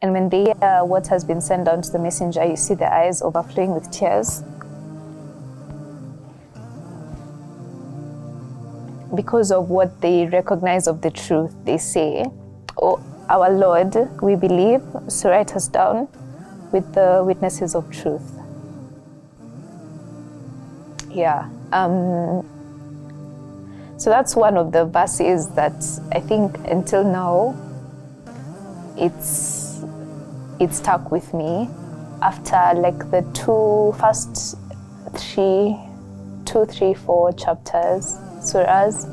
And when they hear what has been sent down to the messenger, you see their eyes overflowing with tears. Because of what they recognize of the truth, they say, "Oh, our Lord, we believe, so write us down with the witnesses of truth." Yeah. So that's one of the verses that I think until now, it's stuck with me. After like the first 4 chapters, surahs,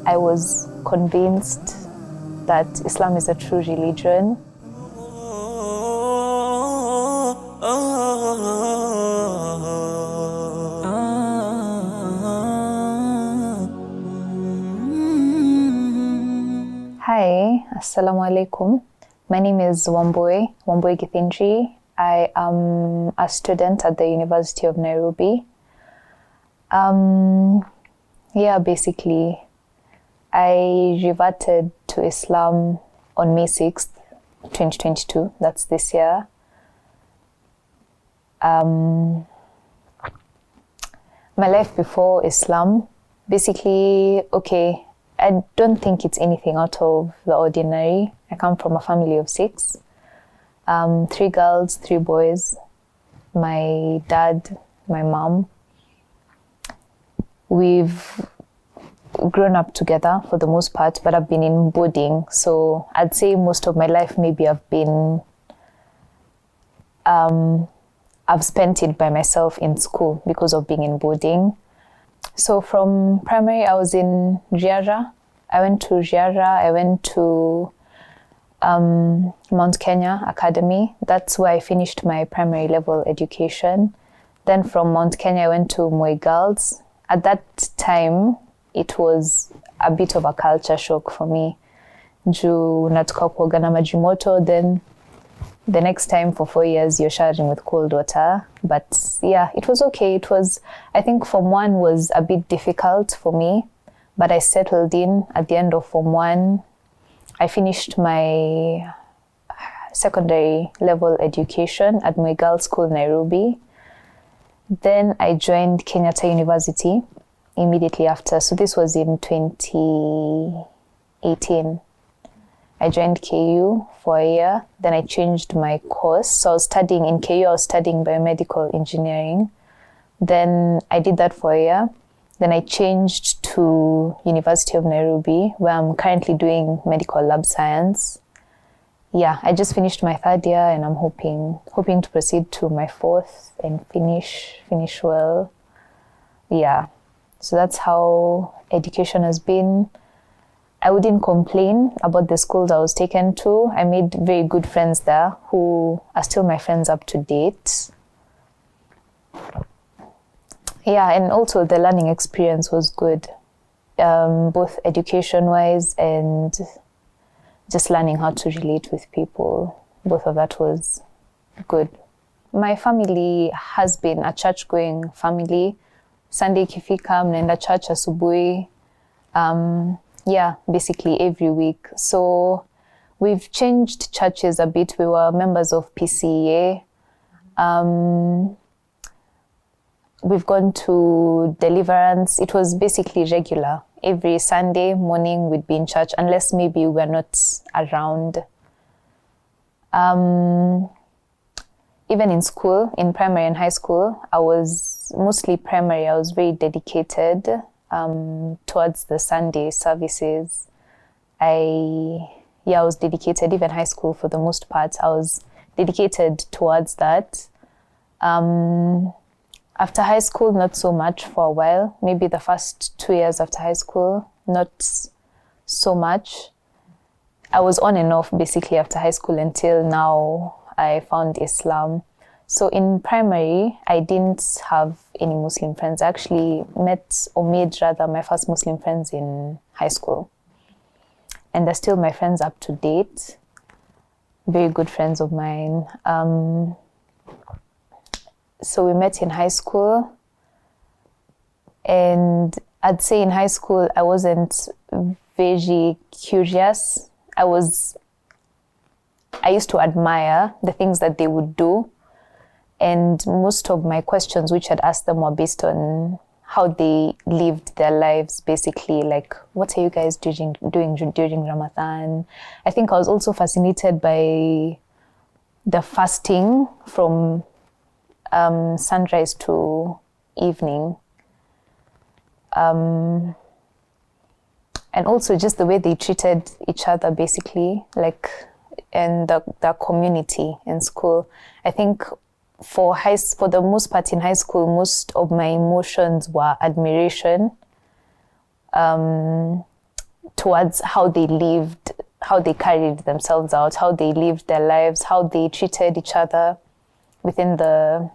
I was convinced that Islam is a true religion. Hi, Assalamu alaikum. My name is Wambui Githinji. I am a student at the University of Nairobi. Basically, I reverted to Islam on May 6th, 2022. That's this year. My life before Islam, basically, okay, I don't think it's anything out of the ordinary. I come from a family of 6, 3 girls, 3 boys, my dad, my mom. We've grown up together for the most part, but I've been in boarding. So I'd say most of my life maybe I've spent it by myself in school because of being in boarding. So from primary, I was in Jannah. I went to Jannah. I went to Mount Kenya Academy. That's where I finished my primary level education. Then from Mount Kenya, I went to Moi Girls. At that time, it was a bit of a culture shock for me. Juu natoka kuoga na maji moto, then the next time for 4 years you're showering with cold water. But yeah, it was okay. I think Form 1 was a bit difficult for me, but I settled in at the end of Form 1. I finished my secondary level education at my girls' school, Nairobi. Then I joined Kenyatta University immediately after. So this was in 2018. I joined KU for a year. Then I changed my course. So I was studying in KU, I was studying biomedical engineering. Then I did that for a year. Then I changed to University of Nairobi, where I'm currently doing medical lab science. Yeah, I just finished my 3rd year and I'm hoping to proceed to my 4th and finish well. Yeah, so that's how education has been. I wouldn't complain about the schools I was taken to. I made very good friends there who are still my friends up to date. Yeah, and also the learning experience was good, both education-wise and just learning how to relate with people. Both of that was good. My family has been a church-going family. Sunday ikifika, mnaenda church asubuhi. Yeah, basically every week. So we've changed churches a bit. We were members of PCEA. We've gone to Deliverance. It was basically regular. Every Sunday morning we'd be in church, unless maybe we're not around. Even in school, in primary and high school, I was mostly primary. I was very dedicated towards the Sunday services. I was dedicated. Even high school, for the most part, I was dedicated towards that. After high school, not so much for a while. Maybe the first 2 years after high school, not so much. I was on and off basically after high school until now I found Islam. So in primary, I didn't have any Muslim friends. I actually made my first Muslim friends in high school. And they're still my friends up to date. Very good friends of mine. So we met in high school, and I'd say in high school I wasn't very curious. I was I used to admire the things that they would do. And most of my questions which I'd asked them were based on how they lived their lives, basically, like, what are you guys doing during Ramadan? I think I was also fascinated by the fasting from sunrise to evening. And also just the way they treated each other, basically, like, and the community in school. I think for the most part in high school, most of my emotions were admiration towards how they lived, how they carried themselves out, how they lived their lives, how they treated each other within the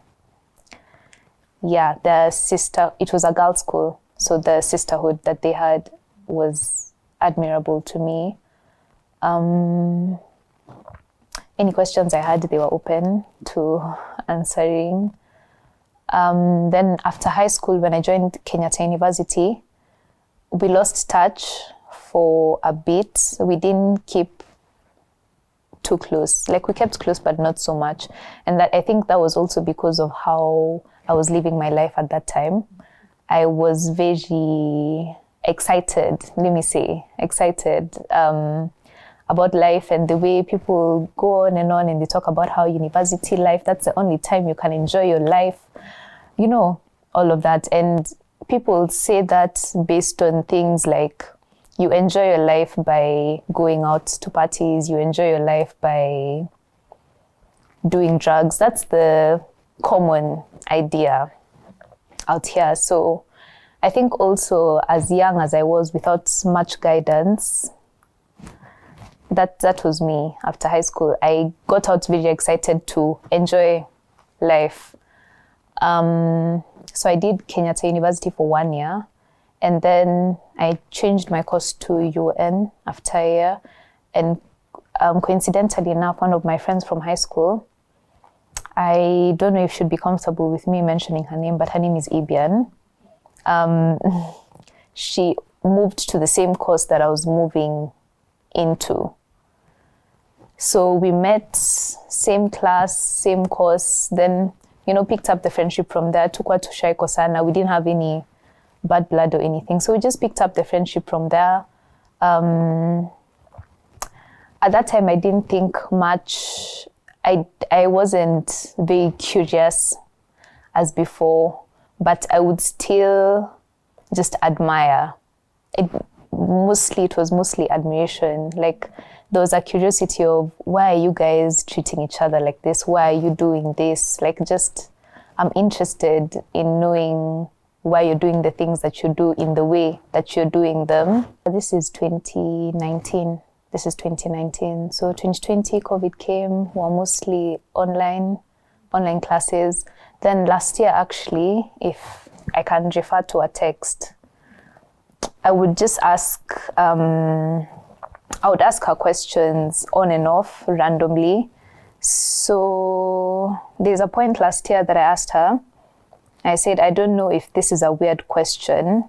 sister. It was a girls' school, so the sisterhood that they had was admirable to me. Any questions I had, they were open to answering. Then after high school, when I joined Kenyatta University, we lost touch for a bit. We didn't keep too close. Like, we kept close, but not so much. And that, I think that was also because of how I was living my life at that time. I was very excited about life and the way people go on and they talk about how university life, that's the only time you can enjoy your life, all of that. And people say that based on things like, you enjoy your life by going out to parties, you enjoy your life by doing drugs. That's the common idea out here. So I think also, as young as I was, without much guidance, that was me after high school. I got out very excited to enjoy life. So I did Kenyatta University for 1 year, and then I changed my course to UN after a year. And coincidentally enough, one of my friends from high school, I don't know if she'd be comfortable with me mentioning her name, but her name is Ibian. She moved to the same course that I was moving into. So we met, same class, same course, then, picked up the friendship from there. Tukwa tushaiko sana. We didn't have any bad blood or anything. So we just picked up the friendship from there. At that time, I didn't think much. I wasn't very curious as before, but I would still just admire. It was mostly admiration. Like, there was a curiosity of, why are you guys treating each other like this? Why are you doing this? Like, just, I'm interested in knowing why you're doing the things that you do in the way that you're doing them. This is 2019. So 2020, COVID came. We were mostly online classes. Then last year, actually, if I can refer to a text, I would just I would ask her questions on and off randomly. So there's a point last year that I asked her. I said, I don't know if this is a weird question,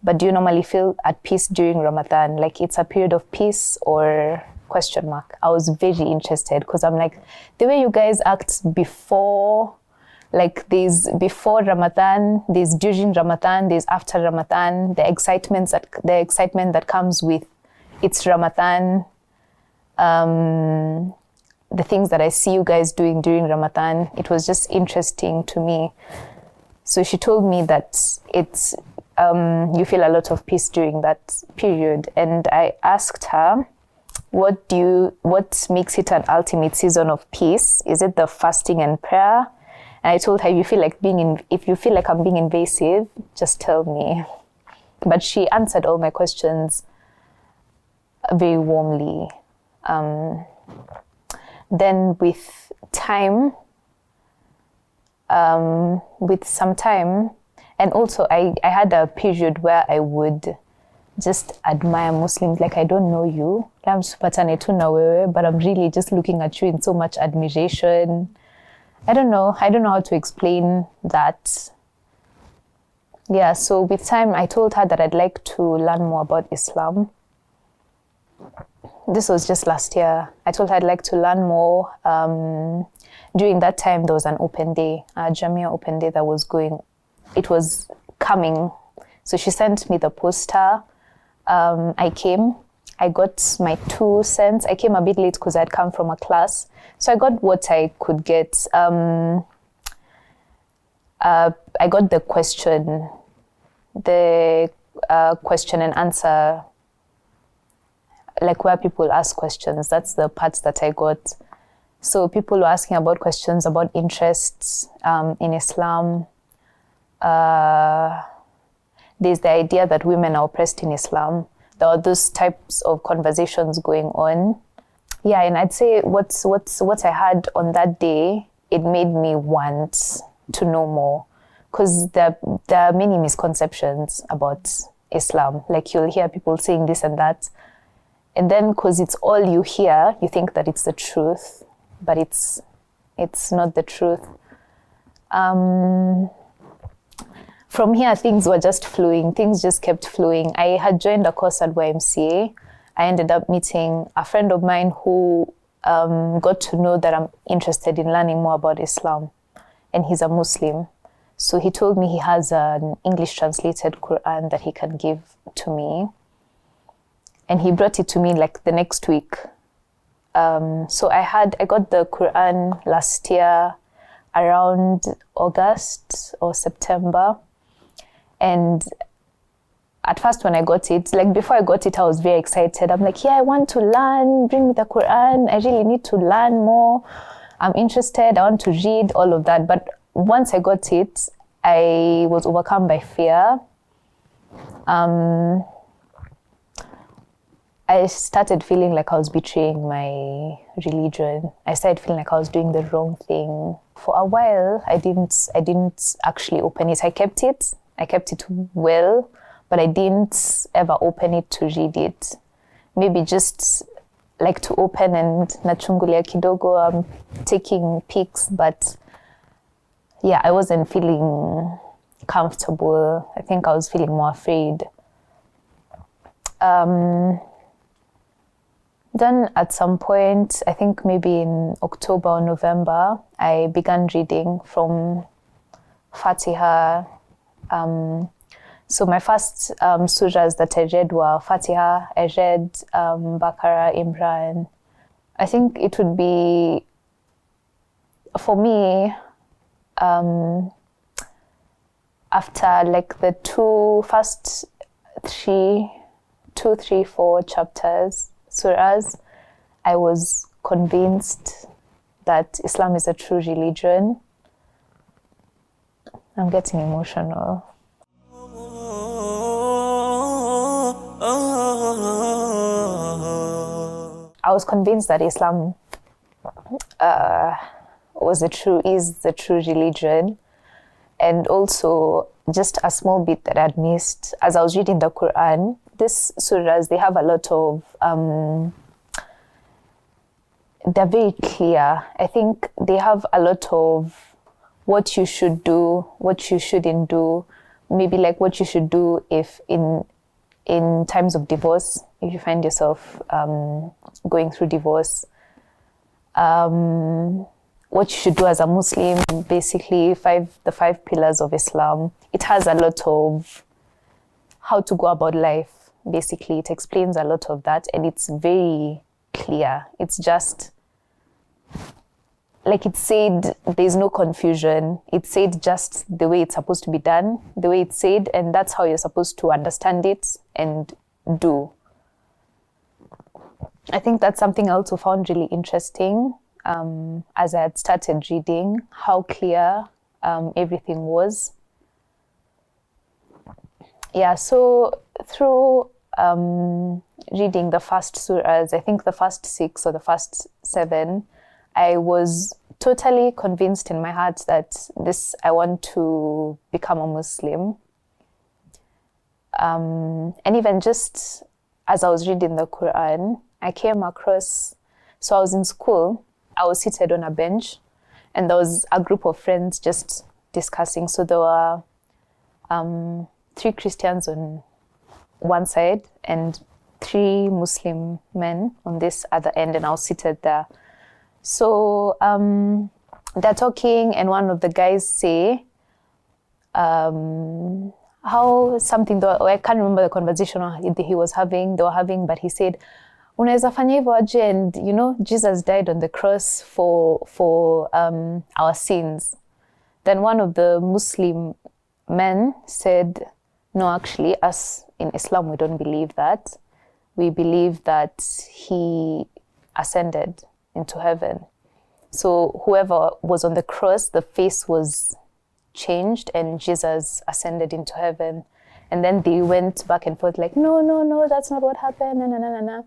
but do you normally feel at peace during Ramadan? Like, it's a period of peace or question mark? I was very interested because I'm like, the way you guys act before, like, there's before Ramadan, there's during Ramadan, there's after Ramadan, the excitement that comes with it's Ramadan, the things that I see you guys doing during Ramadan, it was just interesting to me. So she told me that it's you feel a lot of peace during that period, and I asked her, what makes it an ultimate season of peace? Is it the fasting and prayer? And I told her, if you feel like I'm being invasive, just tell me. But she answered all my questions very warmly. Then with some time, and also I had a period where I would just admire Muslims. Like, I don't know you, but I'm really just looking at you in so much admiration. I don't know how to explain that. Yeah, so with time, I told her that I'd like to learn more about Islam. This was just last year. I told her I'd like to learn more. During that time, there was an open day, a Jamia open day that was going. It was coming. So she sent me the poster. I came. I got my 2 cents. I came a bit late because I'd come from a class. So I got what I could get. I got the question and answer, like where people ask questions. That's the parts that I got. So people were asking about questions about interests in Islam. There's the idea that women are oppressed in Islam. There are those types of conversations going on. Yeah, and I'd say what I had on that day, it made me want to know more, because there are many misconceptions about Islam. Like you'll hear people saying this and that, and then because it's all you hear, you think that it's the truth, but it's not the truth. From here, things were just flowing. Things just kept flowing. I had joined a course at YMCA. I ended up meeting a friend of mine who got to know that I'm interested in learning more about Islam, and he's a Muslim. So he told me he has an English translated Quran that he can give to me. And he brought it to me like the next week. So I got the Quran last year around August or September. And at first when I got it, like before I got it, I was very excited. I'm like, yeah, I want to learn, bring me the Quran. I really need to learn more. I'm interested, I want to read, all of that. But once I got it, I was overcome by fear. I started feeling like I was betraying my religion. I started feeling like I was doing the wrong thing. For a while, I didn't actually open it. I kept it well, but I didn't ever open it to read it. Maybe just like to open and nachungulia kidogo, I'm taking pics, but yeah, I wasn't feeling comfortable. I think I was feeling more afraid. Then at some point, I think maybe in October or November, I began reading from Fatiha. So my first surahs that I read were Fatiha. I read Baqarah, Imran. I think it would be, for me, after like the first 3, 4 chapters, surahs, I was convinced that Islam is a true religion. I'm getting emotional. I was convinced that Islam is the true religion. And also, just a small bit that I'd missed, as I was reading the Quran, these surahs, they have a lot of, they're very clear. I think they have a lot of what you should do, what you shouldn't do, maybe like what you should do if in times of divorce, if you find yourself going through divorce, what you should do as a Muslim, basically the 5 pillars of Islam. It has a lot of how to go about life. Basically, it explains a lot of that, and it's very clear. It's just like it said, there's no confusion. It said just the way it's supposed to be done, the way it's said, and that's how you're supposed to understand it and do. I think that's something I also found really interesting as I had started reading, how clear everything was. Yeah, so through reading the first surahs, I think the first 6 or the first 7, I was totally convinced in my heart that I want to become a Muslim. And even just as I was reading the Quran, I came across, so I was in school, I was seated on a bench, and there was a group of friends just discussing. So there were 3 Christians on one side and 3 Muslim men on this other end, and I was seated there. So they're talking, and one of the guys say, how something, though, I can't remember the conversation they were having, but he said, unaweza fanya hivyo aje, and you know, Jesus died on the cross for our sins. Then one of the Muslim men said, no, actually, us in Islam, we don't believe that. We believe that he ascended into heaven. So whoever was on the cross, the face was changed and Jesus ascended into heaven. And then they went back and forth like, no, that's not what happened. No.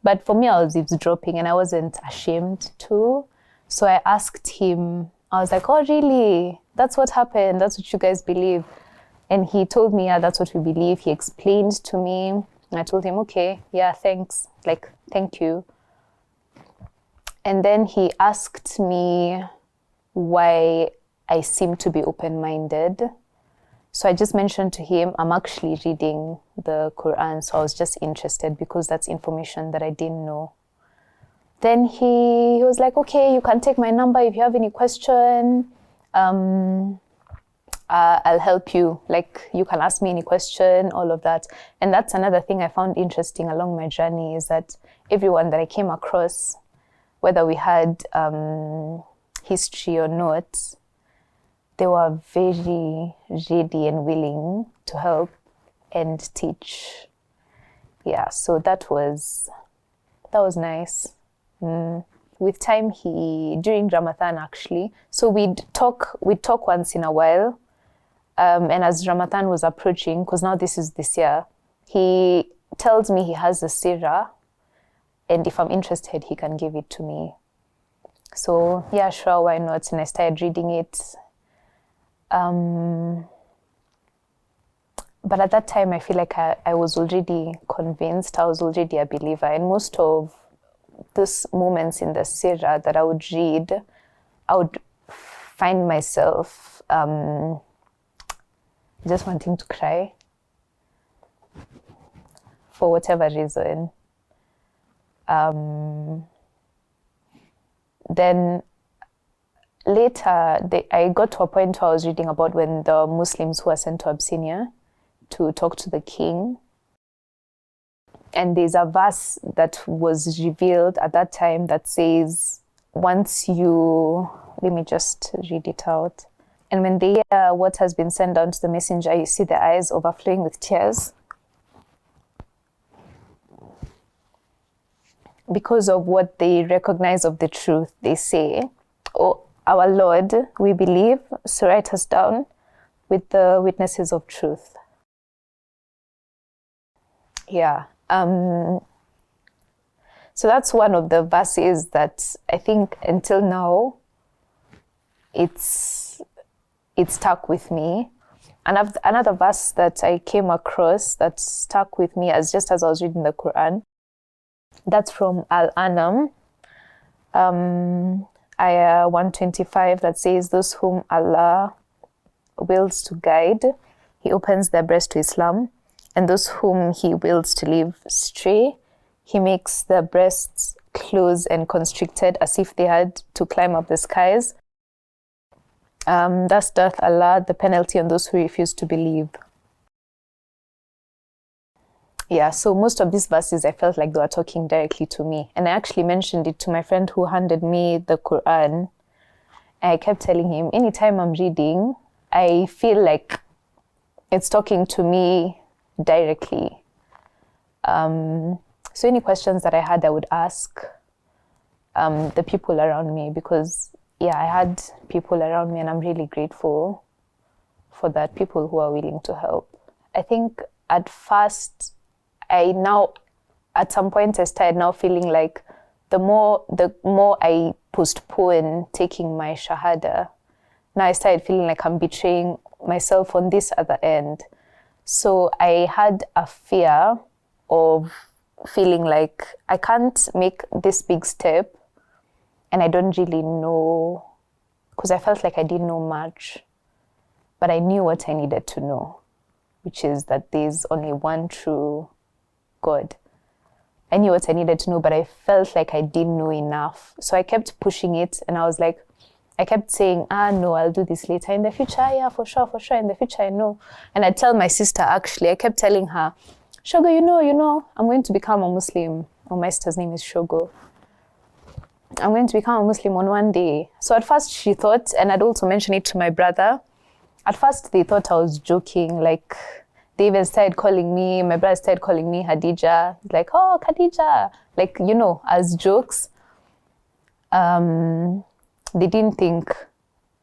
But for me, I was eavesdropping and I wasn't ashamed to. So I asked him, I was like, oh, really? That's what happened? That's what you guys believe? And he told me, yeah, that's what we believe. He explained to me. And I told him, okay, yeah, thanks. Like, thank you. And then he asked me why I seem to be open-minded. So I just mentioned to him, I'm actually reading the Quran. So I was just interested because that's information that I didn't know. Then he was like, okay, you can take my number if you have any question. I'll help you. Like, you can ask me any question, all of that. And that's another thing I found interesting along my journey is that everyone that I came across, whether we had history or not, they were very ready and willing to help and teach. Yeah, so that was nice. With time, during Ramadan actually, so we'd talk once in a while, and as Ramadan was approaching, because now this is this year, he tells me he has a seerah, and if I'm interested, he can give it to me. So yeah, sure, why not? And I started reading it. But at that time, I feel like I was already convinced, I was already a believer, and most of those moments in the seerah that I would read, I would find myself just wanting to cry for whatever reason. Then later, I got to a point where I was reading about when the Muslims who were sent to Abyssinia to talk to the king. And there's a verse that was revealed at that time that says, let me just read it out. And when they hear what has been sent down to the messenger, you see their eyes overflowing with tears because of what they recognize of the truth. They say, oh, our Lord, we believe, so write us down with the witnesses of truth. Yeah. So that's one of the verses that I think until now it's stuck with me. And another verse that I came across that stuck with me as I was reading the Quran, that's from Al-An'am, ayah 125, that says, those whom Allah wills to guide, He opens their breast to Islam. And those whom He wills to leave stray, He makes their breasts close and constricted as if they had to climb up the skies. Thus doth Allah the penalty on those who refuse to believe. Yeah, so most of these verses, I felt like they were talking directly to me. And I actually mentioned it to my friend who handed me the Quran. And I kept telling him, anytime I'm reading, I feel like it's talking to me directly. So any questions that I had, I would ask the people around me, because I had people around me and I'm really grateful for that, people who are willing to help. I think at first, at some point I started now feeling like the more I postpone taking my Shahada, now I started feeling like I'm betraying myself on this other end. So I had a fear of feeling like I can't make this big step and I don't really know, because I felt like I didn't know much, but I knew what I needed to know, which is that there's only one true God. I knew what I needed to know, but I felt like I didn't know enough. So I kept pushing it, and I was like, I kept saying, no, I'll do this later. In the future, yeah, for sure. In the future, I know. And I tell my sister, actually, I kept telling her, Shogo, you know, I'm going to become a Muslim. Oh, my sister's name is Shogo. I'm going to become a Muslim on one day. So at first she thought, and I'd also mentioned it to my brother, at first they thought I was joking. Like, they even started calling me, my brother started calling me Khadija. Like, oh, Khadija. Like, you know, as jokes. They didn't think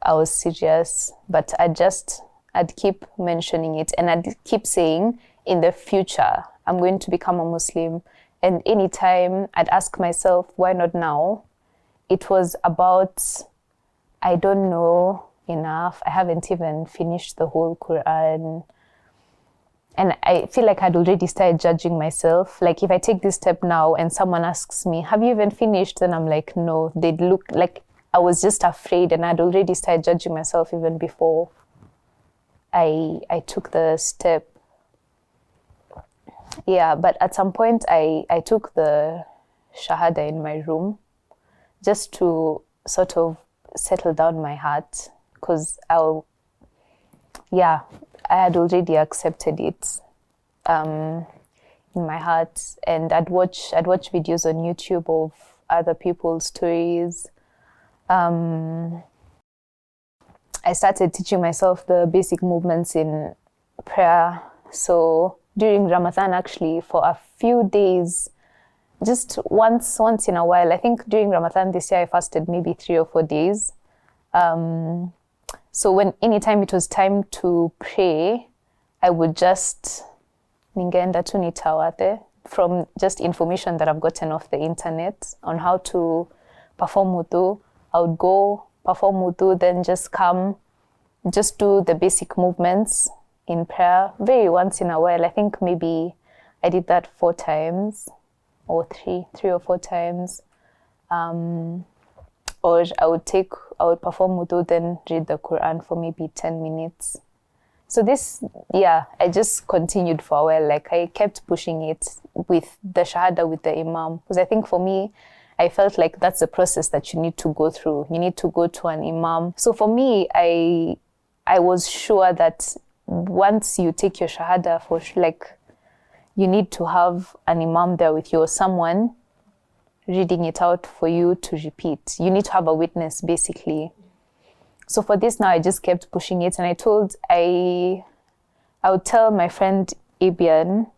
I was serious, but I'd keep mentioning it, and I'd keep saying, in the future, I'm going to become a Muslim. And anytime I'd ask myself, why not now? It was about, I don't know enough. I haven't even finished the whole Quran. And I feel like I'd already started judging myself. Like, if I take this step now and someone asks me, have you even finished? Then I'm like, no. They'd look like I was just afraid, and I'd already started judging myself even before I took the step. Yeah, but at some point I took the Shahada in my room just to sort of settle down my heart, because I had already accepted it in my heart, and I'd watch videos on YouTube of other people's stories. I started teaching myself the basic movements in prayer. So during Ramadan, actually, for a few days, just once in a while, I think during Ramadan this year I fasted maybe 3 or 4 days. So anytime it was time to pray, I would just ningeenda tu nitawate from just information that I've gotten off the internet on how to perform wudu. I would go perform wudu, then just come, just do the basic movements in prayer, very once in a while. I think maybe I did that 4 times or 3 or 4 times. Or I would perform wudu, then read the Quran for maybe 10 minutes. So I just continued for a while. Like, I kept pushing it with the Shahada with the Imam. Because I think for me, I felt like that's the process that you need to go through. You need to go to an Imam. So for me, I was sure that once you take your Shahada, you need to have an Imam there with you, or someone reading it out for you to repeat. You need to have a witness, basically. So for this now, I just kept pushing it, and I would tell my friend Ibian,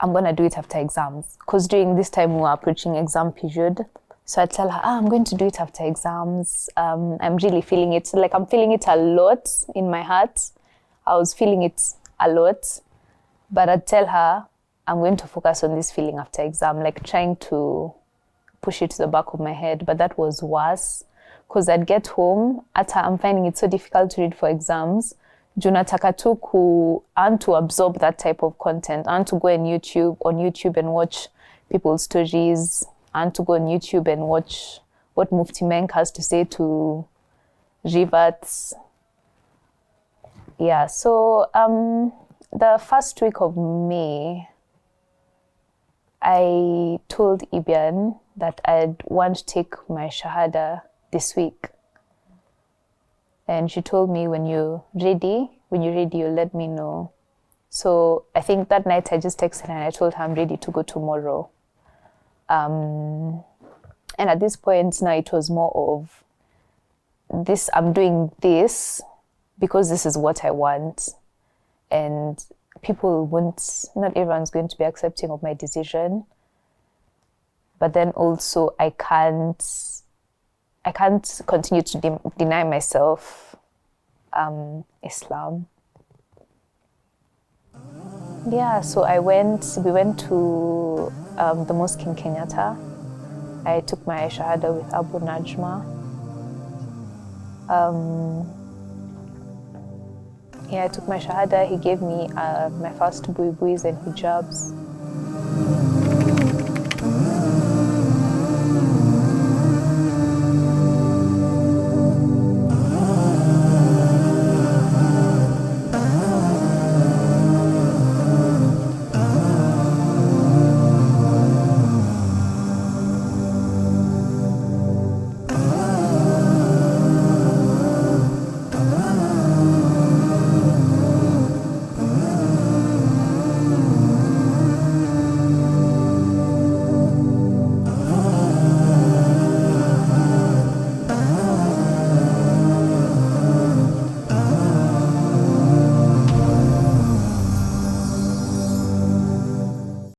I'm going to do it after exams. Because during this time, we were approaching exam period. So I tell her, I'm going to do it after exams. I'm really feeling it. Like, I'm feeling it a lot in my heart. I was feeling it a lot. But I'd tell her, I'm going to focus on this feeling after exam, like trying to push it to the back of my head. But that was worse. Because I'd get home, I'm finding it so difficult to read for exams. Junataka tu and to absorb that type of content, and to go on YouTube and watch people's stories, and to go on YouTube and watch what Mufti Menk has to say to reverts. Yeah, so the first week of May, I told Ibian that I'd want to take my Shahada this week. And she told me, when you're ready, you'll let me know. So I think that night I just texted her and I told her I'm ready to go tomorrow. And at this point now, it was more of this, I'm doing this because this is what I want. And not everyone's going to be accepting of my decision. But then also I can't continue to deny myself Islam. Yeah, so we went to the mosque in Kenyatta. I took my Shahada with Abu Najma. I took my Shahada. He gave me my first buibus and hijabs.